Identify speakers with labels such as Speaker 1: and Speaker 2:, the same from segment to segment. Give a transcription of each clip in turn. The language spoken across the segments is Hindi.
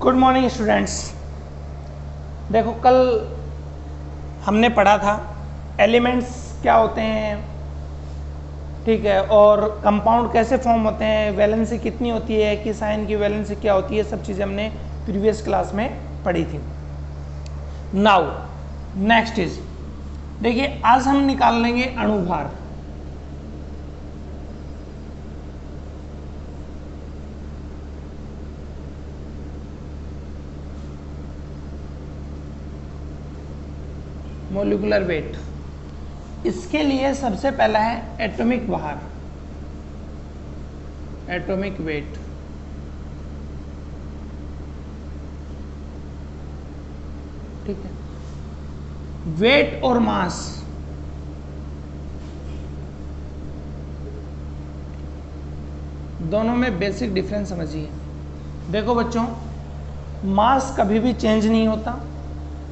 Speaker 1: Good morning students. देखो कल हमने पढ़ा था एलिमेंट्स क्या होते हैं, ठीक है, और कंपाउंड कैसे फॉर्म होते हैं, वैलेंसी कितनी होती है, किस आयन की वैलेंसी क्या होती है, सब चीज़ें हमने प्रीवियस क्लास में पढ़ी थी। नाउ नेक्स्ट इज, देखिए आज हम निकाल लेंगे अणुभार। Molecular weight. इसके लिए सबसे पहला है एटॉमिक भार, एटॉमिक वेट। ठीक है, वेट और मास दोनों में बेसिक डिफरेंस समझिए। देखो बच्चों, मास कभी भी चेंज नहीं होता,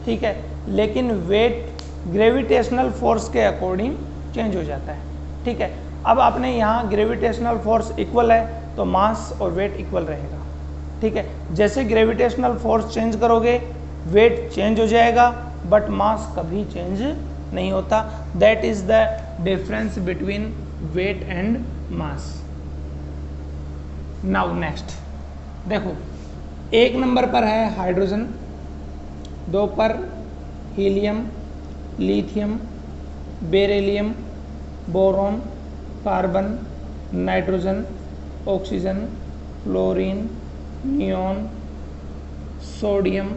Speaker 1: ठीक है, लेकिन वेट ग्रेविटेशनल फोर्स के अकॉर्डिंग चेंज हो जाता है। ठीक है, अब आपने यहाँ ग्रेविटेशनल फोर्स इक्वल है तो मास और वेट इक्वल रहेगा। ठीक है, जैसे ग्रेविटेशनल फोर्स चेंज करोगे वेट चेंज हो जाएगा, बट मास कभी चेंज नहीं होता। That is the difference between weight and mass. Now next देखो, एक नंबर पर है हाइड्रोजन, 2 पर helium, lithium, beryllium, boron, carbon, nitrogen, oxygen, fluorine, neon, sodium,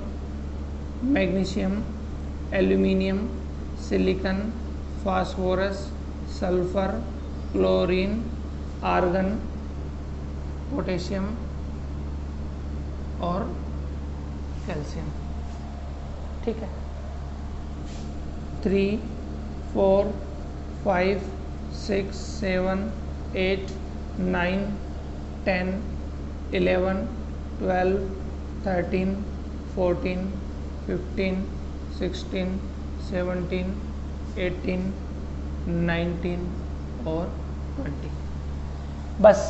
Speaker 1: magnesium, aluminium, silicon, phosphorus, sulphur, chlorine, argon, potassium और कैल्शियम। ठीक है, 3, 4, 5, 6, 7, 8, 9, 10, 11, 12, 13, 14, 15, 16, 17, 18, 19 और 20। बस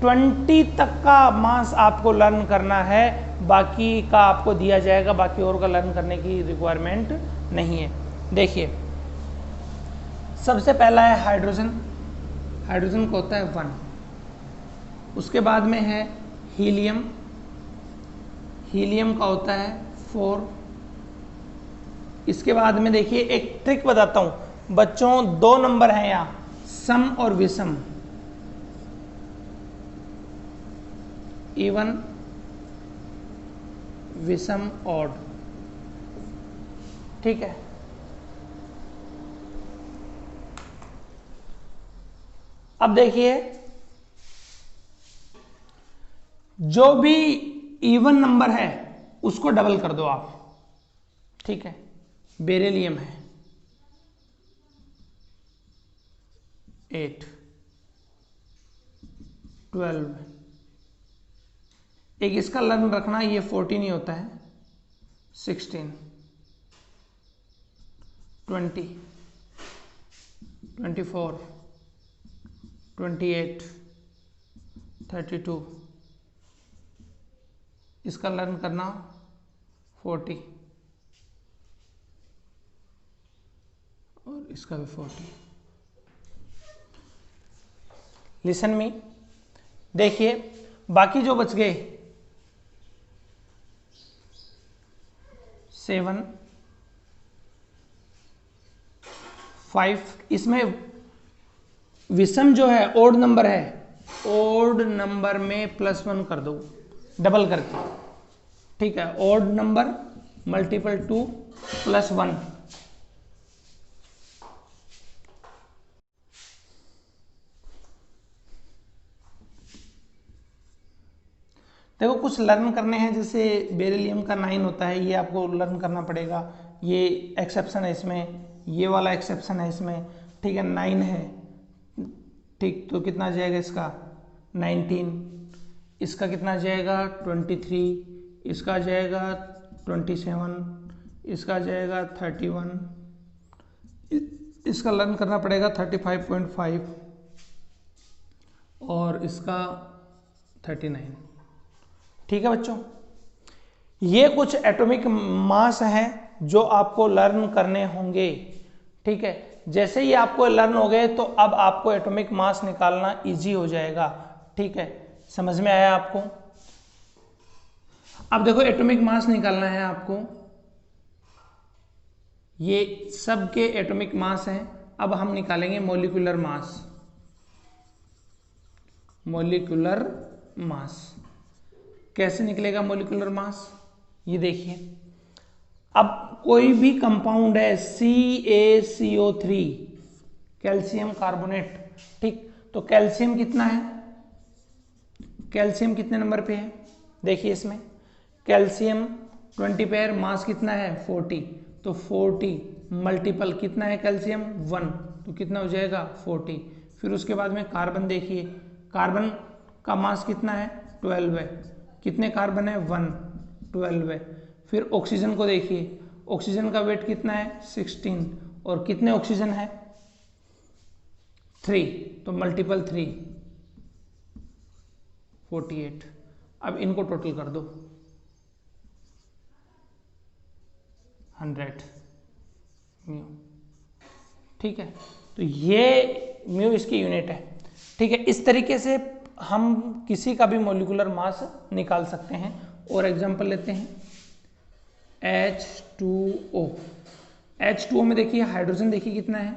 Speaker 1: 20 तक का मास आपको लर्न करना है, बाकी का आपको दिया जाएगा, बाकी और का लर्न करने की रिक्वायरमेंट नहीं है। देखिए सबसे पहला है हाइड्रोजन, हाइड्रोजन का होता है 1। उसके बाद में है हीलियम, हीलियम का होता है 4। इसके बाद में देखिए एक ट्रिक बताता हूं बच्चों, 2 नंबर हैं यहाँ, सम और विषम, इवन, विषम, ऑड। ठीक है, अब देखिए जो भी इवन नंबर है उसको डबल कर दो आप। ठीक है, बेरिलियम है 8, 12, एक इसका लर्न रखना, ये 14 ही होता है, 16, 20, 24, 28, 32, इसका लर्न करना 40 और इसका भी 40। लिसन मी, देखिए बाकी जो बच गए 7, 5, इसमें विषम जो है ओड नंबर है, ओड नंबर में +1 कर दो डबल करके। ठीक है, ओड नंबर मल्टीपल 2 +1। देखो कुछ लर्न करने हैं, जैसे बेरिलियम का 9 होता है, ये आपको लर्न करना पड़ेगा, ये एक्सेप्शन है इसमें, ये वाला एक्सेप्शन है इसमें। ठीक है, 9 है, ठीक, तो कितना जाएगा इसका 19, इसका कितना जाएगा 23, इसका जाएगा 27, इसका जाएगा 31, इसका लर्न करना पड़ेगा 35.5 और इसका 39। ठीक है बच्चों, ये कुछ एटॉमिक मास हैं जो आपको लर्न करने होंगे, ठीक है। जैसे ही आपको लर्न हो गए तो अब आपको एटॉमिक मास निकालना इजी हो जाएगा, ठीक है। समझ में आया आपको? अब देखो एटॉमिक मास निकालना है आपको, ये सब के एटॉमिक मास हैं। अब हम निकालेंगे मॉलिक्यूलर मास। मॉलिक्यूलर मास कैसे निकलेगा? मॉलिक्यूलर मास ये देखिए, अब कोई भी कंपाउंड है CaCO3 कैल्शियम कार्बोनेट, ठीक। तो कैल्शियम कितना है? कैल्शियम कितने नंबर पे है? देखिए इसमें कैल्शियम 20 पे है, मास कितना है 40, तो 40 मल्टीपल कितना है कैल्शियम 1, तो कितना हो जाएगा 40। फिर उसके बाद में कार्बन देखिए, कार्बन का मास कितना है 12 है, कितने कार्बन है 1, 12 है। फिर ऑक्सीजन को देखिए, ऑक्सीजन का वेट कितना है 16, और कितने ऑक्सीजन है 3, तो मल्टीपल 3 48। अब इनको टोटल कर दो 100 म्यू, ठीक है। तो ये म्यू इसकी यूनिट है, ठीक है। इस तरीके से हम किसी का भी मॉलिक्यूलर मास निकाल सकते हैं। और एग्जांपल लेते हैं H2O। H2O में देखिए हाइड्रोजन देखिए कितना है,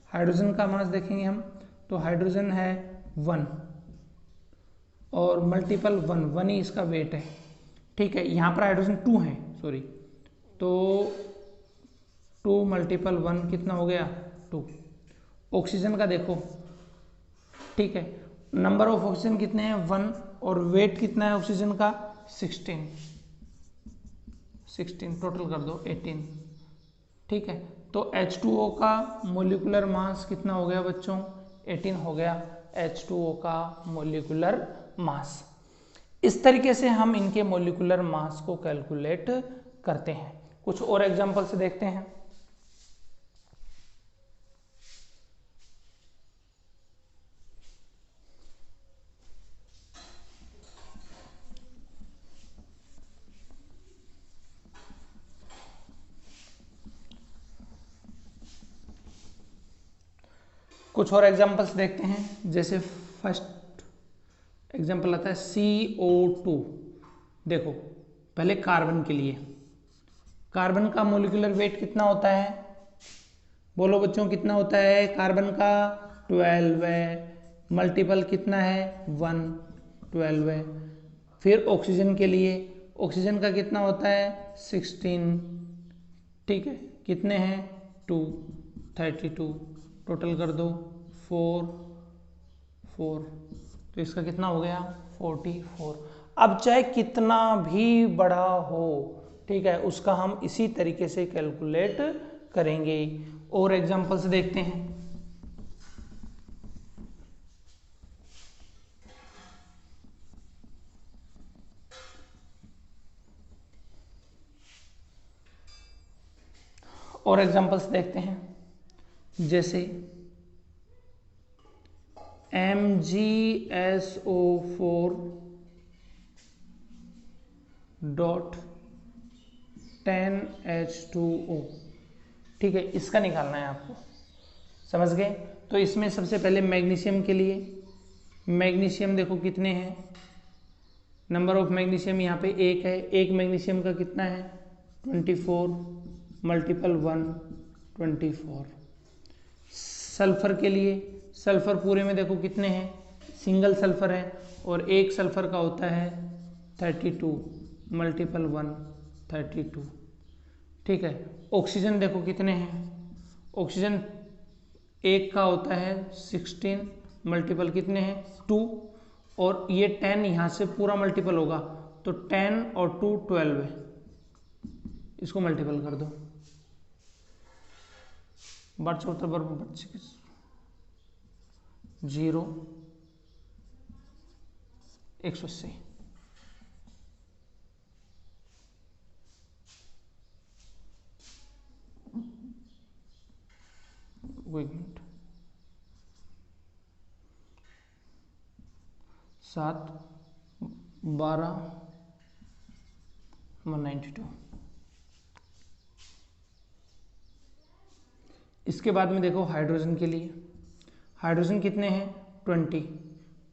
Speaker 1: हाइड्रोजन का मास देखेंगे हम तो हाइड्रोजन है 1 और मल्टीपल 1 ही इसका वेट है, ठीक है। यहाँ पर हाइड्रोजन 2 है, सॉरी, तो 2 मल्टीपल 1 कितना हो गया 2। ऑक्सीजन का देखो, ठीक है, नंबर ऑफ ऑक्सीजन कितने हैं 1 और वेट कितना है ऑक्सीजन का 16, टोटल कर दो 18, ठीक है। तो H2O का मोलिकुलर मास कितना हो गया बच्चों 18 हो गया H2O का मोलिकुलर मास। इस तरीके से हम इनके मोलिकुलर मास को कैलकुलेट करते हैं। कुछ और एग्जांपल से देखते हैं। कुछ और एग्जांपल्स देखते हैं। जैसे फर्स्ट एग्जांपल आता है CO2। देखो पहले कार्बन के लिए, कार्बन का मोलिकुलर वेट कितना होता है, बोलो बच्चों कितना होता है? कार्बन का 12 है, मल्टीपल कितना है 1, 12 है। फिर ऑक्सीजन के लिए, ऑक्सीजन का कितना होता है 16, ठीक है, कितने हैं 2, 32, टोटल कर दो 4, 4, तो इसका कितना हो गया 44। अब चाहे कितना भी बड़ा हो, ठीक है, उसका हम इसी तरीके से कैलकुलेट करेंगे। और एग्जांपल्स देखते हैं। और एग्जांपल्स देखते हैं। जैसे MgSO4 डॉट 10H2O, ठीक है, इसका निकालना है आपको, समझ गए? तो इसमें सबसे पहले मैग्नीशियम के लिए, मैग्नीशियम देखो कितने हैं, नंबर ऑफ मैग्नीशियम यहाँ पे एक है, एक मैग्नीशियम का कितना है 24 मल्टीपल 1, 24। सल्फर के लिए, सल्फर पूरे में देखो कितने हैं, सिंगल सल्फर है और एक सल्फर का होता है 32 मल्टीपल 1, 32, ठीक है। ऑक्सीजन देखो कितने हैं, ऑक्सीजन एक का होता है 16 मल्टीपल कितने हैं 2, और ये 10 यहाँ से पूरा मल्टीपल होगा तो 10 और 2 12 है, इसको मल्टीपल कर दो, 72 बराबर 25, 0, 180। एक मिनट, 7, 12, 192। इसके बाद में देखो हाइड्रोजन के लिए, हाइड्रोजन कितने हैं 20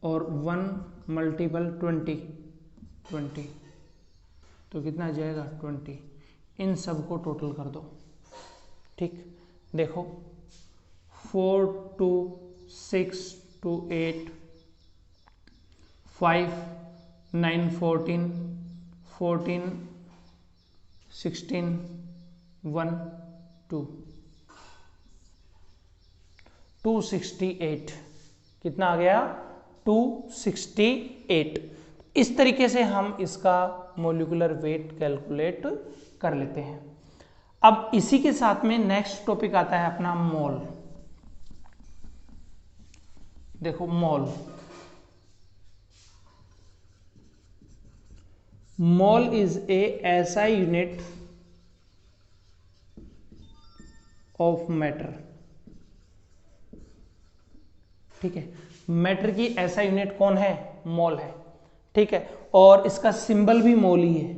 Speaker 1: और 1 मल्टीपल 20 तो कितना आ जाएगा 20। इन सब को टोटल कर दो। ठीक, देखो 4 2 6 2 8 5 9 14 14 16 1 2 268। कितना आ गया 268। इस तरीके से हम इसका मोलिकुलर वेट कैलकुलेट कर लेते हैं। अब इसी के साथ में नेक्स्ट टॉपिक आता है अपना मोल। देखो मोल, मोल इज ए ऐसा यूनिट ऑफ मैटर। ठीक है, मैटर की ऐसा यूनिट कौन है, मोल है। ठीक है, और इसका सिंबल भी मोल ही है।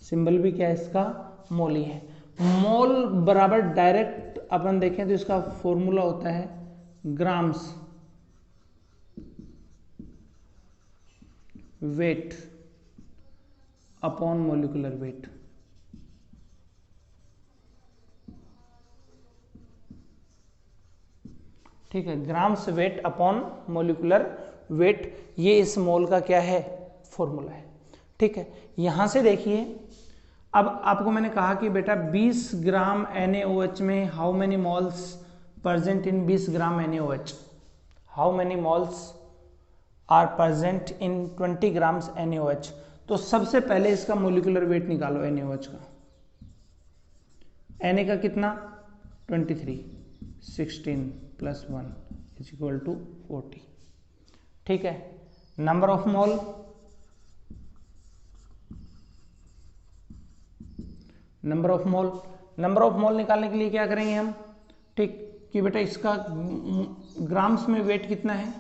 Speaker 1: सिंबल भी क्या है इसका, मोल ही है। मोल बराबर डायरेक्ट अपन देखें तो इसका फॉर्मूला होता है grams weight upon molecular weight. ठीक है, grams weight upon molecular weight, ये इस मोल का क्या है, फॉर्मूला है। ठीक है, यहां से देखिए, अब आपको मैंने कहा कि बेटा 20 ग्राम NaOH में how many moles present in 20 gram NaOH, how many moles are present in 20 grams NaOH। तो सबसे पहले इसका मोलिकुलर वेट निकालो NaOH का। Na का कितना 23, 16 + 1 = 40। ठीक है, number of mole, number of mole, number of mole निकालने के लिए क्या करेंगे हम, ठीक, कि बेटा इसका ग्राम्स में वेट कितना है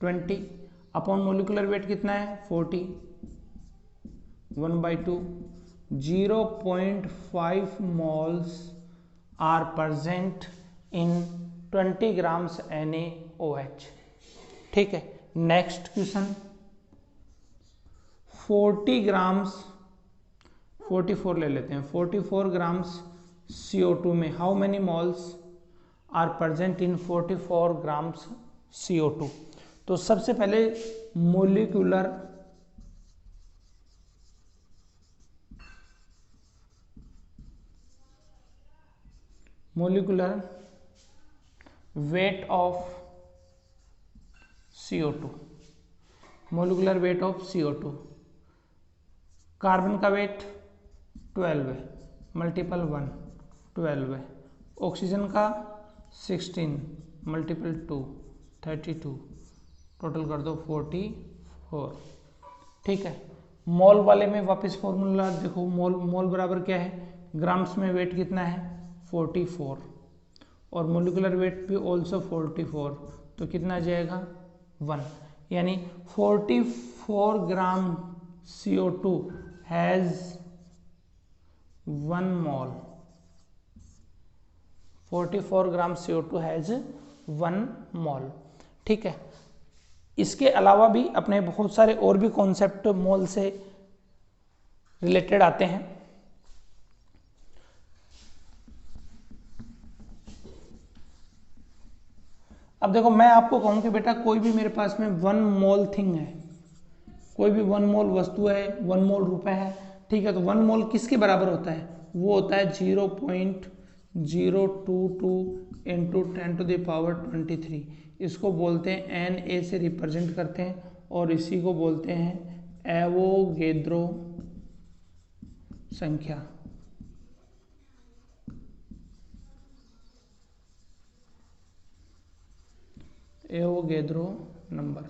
Speaker 1: 20 अपॉन मोलिकुलर वेट कितना है 40, 1/2, 0.5 moles are present in 20 grams NaOH। ठीक है, नेक्स्ट क्वेश्चन, 40 ग्राम्स, 44 ले लेते हैं, 44 ग्राम्स CO2 में how many moles are present in 44 grams CO2। तो सबसे पहले molecular weight of CO2, molecular weight of CO2, carbon का वेट 12 है, मल्टीपल 1 12 है, ऑक्सीजन का 16 मल्टीपल 2 32, टोटल कर दो 44। ठीक है, मोल वाले में वापस फॉर्मूला देखो, मोल, मोल बराबर क्या है, ग्राम्स में वेट कितना है 44 और मोलिकुलर वेट भी ऑल्सो 44, तो कितना आ जाएगा 1, यानी 44 ग्राम CO2 has 1 mole, 44 gram CO2 has 1 मोल। ठीक है, इसके अलावा भी अपने बहुत सारे और भी कॉन्सेप्ट मोल से रिलेटेड आते हैं। अब देखो, मैं आपको कहूं कि बेटा कोई भी मेरे पास में 1 मोल थिंग है, कोई भी 1 मोल वस्तु है, 1 मोल रुपए है। ठीक है, तो 1 मोल किसके बराबर होता है, वो होता है 0.022 इंटू 10⁻23। इसको बोलते हैं Na से रिप्रेजेंट करते हैं और इसी को बोलते हैं एवोगेद्रो संख्या। एवोगेद्रो नंबर,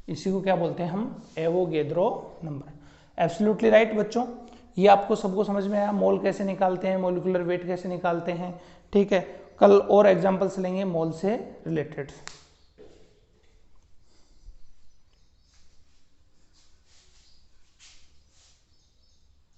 Speaker 1: इसी को क्या बोलते हैं हम, एवोगेद्रो नंबर। एब्सोल्युटली राइट बच्चों, ये आपको सबको समझ में आया, मोल कैसे निकालते हैं, मोलिकुलर वेट कैसे निकालते हैं। ठीक है, कल और एग्जांपल्स लेंगे मोल से रिलेटेड।